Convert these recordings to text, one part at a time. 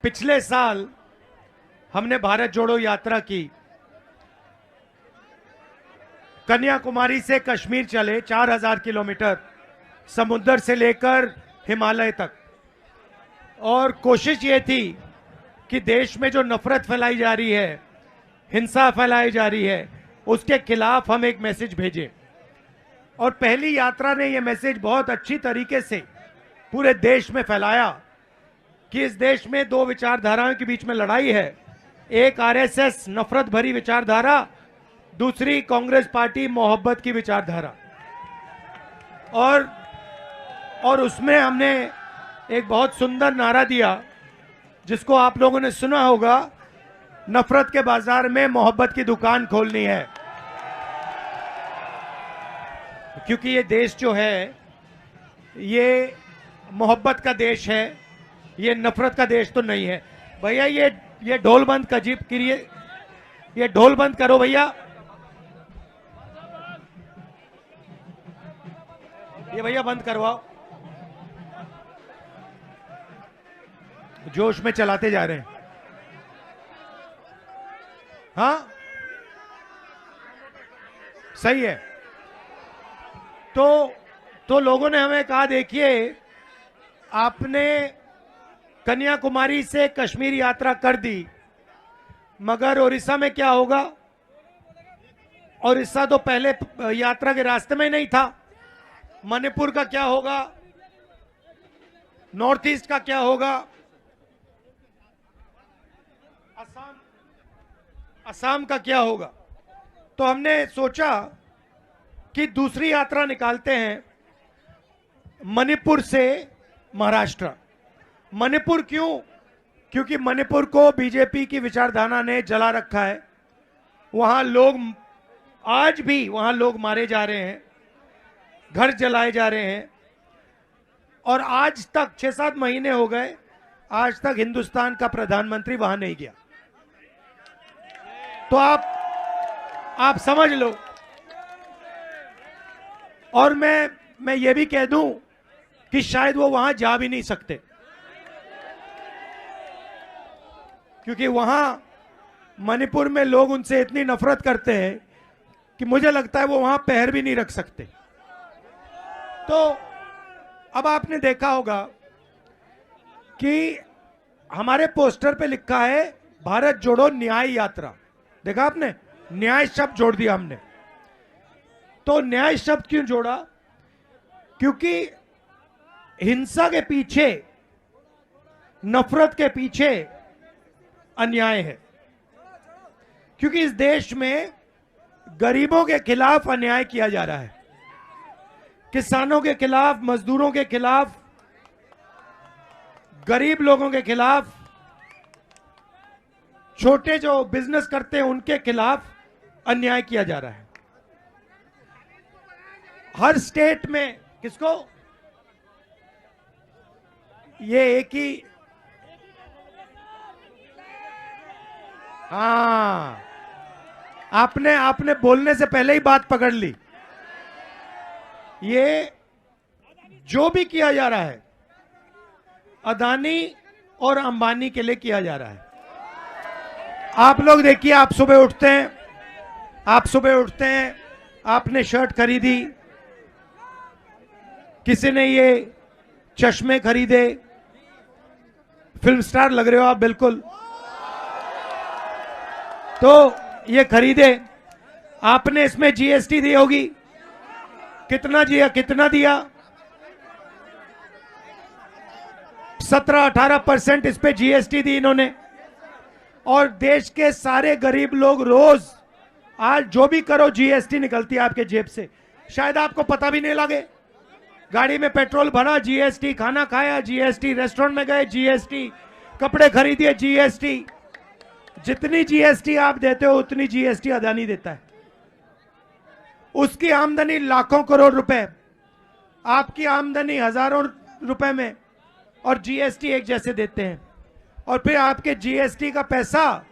पिछले साल हमने भारत जोड़ो यात्रा की। कन्याकुमारी से कश्मीर चले 4000 किलोमीटर, समुद्र से लेकर हिमालय तक। और कोशिश ये थी कि देश में जो नफरत फैलाई जा रही है, हिंसा फैलाई जा रही है, उसके खिलाफ हम एक मैसेज भेजें। और पहली यात्रा ने यह मैसेज बहुत अच्छी तरीके से पूरे देश में फैलाया कि इस देश में दो विचारधाराओं के बीच में लड़ाई है। एक आरएसएस नफरत भरी विचारधारा, दूसरी कांग्रेस पार्टी मोहब्बत की विचारधारा। और उसमें हमने एक बहुत सुंदर नारा दिया जिसको आप लोगों ने सुना होगा, नफरत के बाजार में मोहब्बत की दुकान खोलनी है। क्योंकि ये देश जो है ये मोहब्बत का देश है, ये नफरत का देश तो नहीं है। भैया ये ढोल बंद करिए, ये ढोल बंद करो भैया। ये भैया बंद करवाओ, जोश में चलाते जा रहे हैं। हाँ सही है। तो लोगों ने हमें कहा, देखिए आपने कन्याकुमारी से कश्मीर यात्रा कर दी, मगर ओडिशा में क्या होगा? ओडिशा तो पहले यात्रा के रास्ते में ही नहीं था। मणिपुर का क्या होगा? नॉर्थ ईस्ट का क्या होगा? असम का क्या होगा? तो हमने सोचा कि दूसरी यात्रा निकालते हैं, मणिपुर से महाराष्ट्र। मणिपुर क्यों? क्योंकि मणिपुर को बीजेपी की विचारधारा ने जला रखा है। वहां लोग आज भी वहां लोग मारे जा रहे हैं, घर जलाए जा रहे हैं। और आज तक 6-7 महीने हो गए, आज तक हिंदुस्तान का प्रधानमंत्री वहां नहीं गया। तो आप समझ लो। और मैं ये भी कह दूं कि शायद वो वहां जा भी नहीं सकते, क्योंकि वहां मणिपुर में लोग उनसे इतनी नफरत करते हैं कि मुझे लगता है वो वहां पैर भी नहीं रख सकते। तो अब आपने देखा होगा कि हमारे पोस्टर पे लिखा है भारत जोड़ो न्याय यात्रा। देखा आपने? न्याय शब्द जोड़ दिया हमने। तो न्याय शब्द क्यों जोड़ा? क्योंकि हिंसा के पीछे, नफरत के पीछे अन्याय है। क्योंकि इस देश में गरीबों के खिलाफ अन्याय किया जा रहा है, किसानों के खिलाफ, मजदूरों के खिलाफ, गरीब लोगों के खिलाफ, छोटे जो बिजनेस करते हैं उनके खिलाफ अन्याय किया जा रहा है। हर स्टेट में किसको? ये एक ही, हाँ, आपने बोलने से पहले ही बात पकड़ ली। ये जो भी किया जा रहा है अदानी और अंबानी के लिए किया जा रहा है। आप लोग देखिए, आप सुबह उठते हैं, आपने शर्ट खरीदी, किसी ने ये चश्मे खरीदे, फिल्म स्टार लग रहे हो आप बिल्कुल। तो ये खरीदे, आपने इसमें जीएसटी दी होगी। कितना दिया? 17-18% इस पे जीएसटी दी इन्होंने। और देश के सारे गरीब लोग रोज, आज जो भी करो जीएसटी निकलती है आपके जेब से, शायद आपको पता भी नहीं लगे। गाड़ी में पेट्रोल भरा, जीएसटी, खाना खाया, जीएसटी, रेस्टोरेंट में गए, जीएसटी, कपड़े खरीदिए, जीएसटी। जितनी जीएसटी आप देते हो उतनी जीएसटी अदानी देता है। उसकी आमदनी लाखों करोड़ रुपए, आपकी आमदनी हजारों रुपए में, और जीएसटी एक जैसे देते हैं। और फिर आपके जीएसटी का पैसा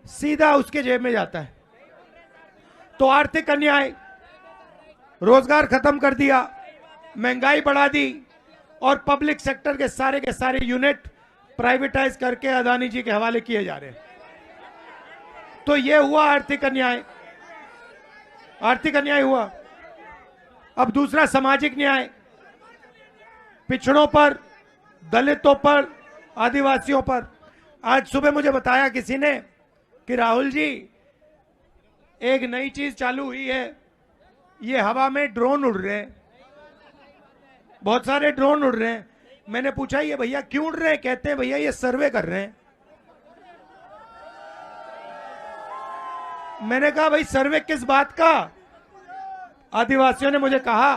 सीधा उसके जेब में जाता है। तो आर्थिक अन्याय, रोजगार खत्म कर दिया, महंगाई बढ़ा दी, और पब्लिक सेक्टर के सारे यूनिट प्राइवेटाइज करके अदानी जी के हवाले किए जा रहे हैं। तो ये हुआ आर्थिक अन्याय, आर्थिक अन्याय हुआ। अब दूसरा सामाजिक न्याय, पिछड़ों पर, दलितों पर, आदिवासियों पर। आज सुबह मुझे बताया किसी ने कि राहुल जी एक नई चीज चालू हुई है, ये हवा में ड्रोन उड़ रहे हैं, बहुत सारे ड्रोन उड़ रहे हैं। मैंने पूछा ये भैया क्यों उड़ रहे हैं? कहते हैं भैया ये सर्वे कर रहे हैं। मैंने कहा भाई सर्वे किस बात का? आदिवासियों ने मुझे कहा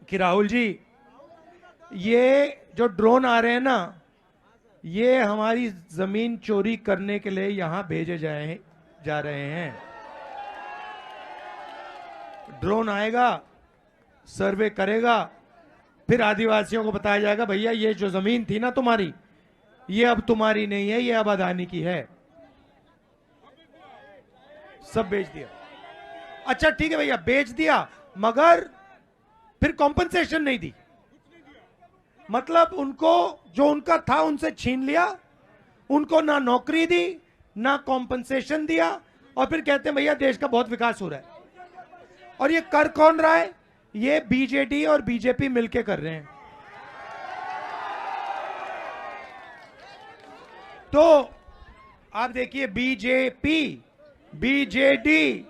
कि राहुल जी ये जो ड्रोन आ रहे हैं ना, ये हमारी जमीन चोरी करने के लिए यहां भेजे जा रहे हैं। ड्रोन आएगा, सर्वे करेगा, फिर आदिवासियों को बताया जाएगा भैया ये जो जमीन थी ना तुम्हारी, ये अब तुम्हारी नहीं है, ये अब अदानी की है। सब बेच दिया। अच्छा ठीक है भैया, बेच दिया, मगर फिर कॉम्पनसेशन नहीं दी। मतलब उनको जो उनका था उनसे छीन लिया, उनको ना नौकरी दी, ना कॉम्पनसेशन दिया, और फिर कहते हैं भैया देश का बहुत विकास हो रहा है। और ये कर कौन रहा है? ये बीजेडी और बीजेपी मिलके कर रहे हैं। तो आप देखिए बीजेपी, बीजेडी,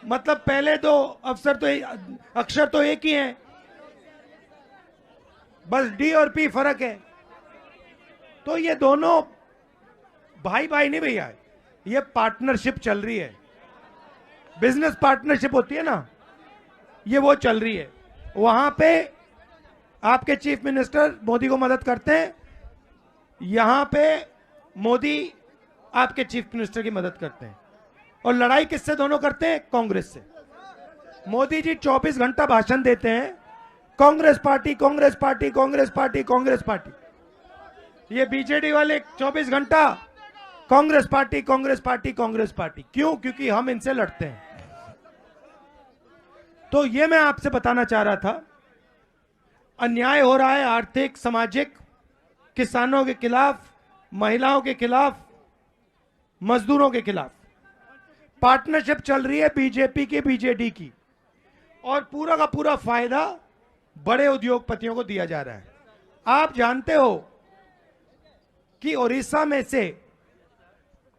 मतलब पहले दो अक्षर तो एक ही हैं, बस डी और पी फर्क है। तो ये दोनों भाई भाई नहीं भैया, ये पार्टनरशिप चल रही है, बिजनेस पार्टनरशिप होती है ना, ये वो चल रही है। वहां पे आपके चीफ मिनिस्टर मोदी को मदद करते हैं, यहां पे मोदी आपके चीफ मिनिस्टर की मदद करते हैं। और लड़ाई किससे दोनों करते हैं? कांग्रेस से। मोदी जी 24 घंटा भाषण देते हैं, Congress party, Congress party, Congress party, Congress party. ये बीजेडी वाले 24 घंटा Congress party, Congress party, Congress party. क्यों? क्योंकि हम इनसे लड़ते हैं। तो ये मैं आपसे बताना चाह रहा था, अन्याय हो रहा है आर्थिक, सामाजिक, किसानों के खिलाफ, महिलाओं के खिलाफ, मजदूरों के खिलाफ। पार्टनरशिप चल रही है बीजेपी की, बीजेडी की, और पूरा का पूरा फायदा बड़े उद्योगपतियों को दिया जा रहा है। आप जानते हो कि ओडिशा में से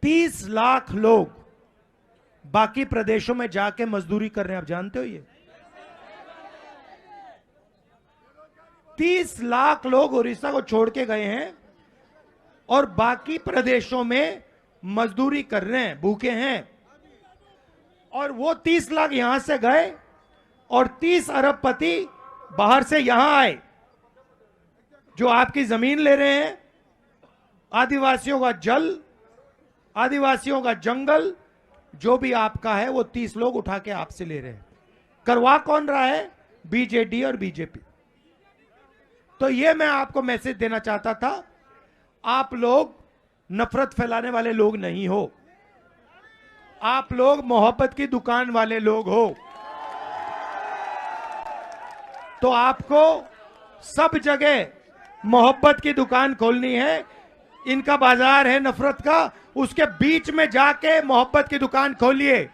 30 लाख लोग बाकी प्रदेशों में जाके मजदूरी कर रहे हैं। आप जानते हो ये 30 लाख लोग उड़ीसा को छोड़ के गए हैं और बाकी प्रदेशों में मजदूरी कर रहे हैं, भूखे हैं। और वो 30 लाख यहां से गए और 30 अरबपति बाहर से यहां आए, जो आपकी जमीन ले रहे हैं, आदिवासियों का जल, आदिवासियों का जंगल, जो भी आपका है वो 30 लोग उठा के आपसे ले रहे हैं। करवा कौन रहा है? बीजेडी और बीजेपी। तो ये मैं आपको मैसेज देना चाहता था, आप लोग नफरत फैलाने वाले लोग नहीं हो, आप लोग मोहब्बत की दुकान वाले लोग हो। तो आपको सब जगह मोहब्बत की दुकान खोलनी है। इनका बाजार है नफरत का, उसके बीच में जाके मोहब्बत की दुकान खोलिए।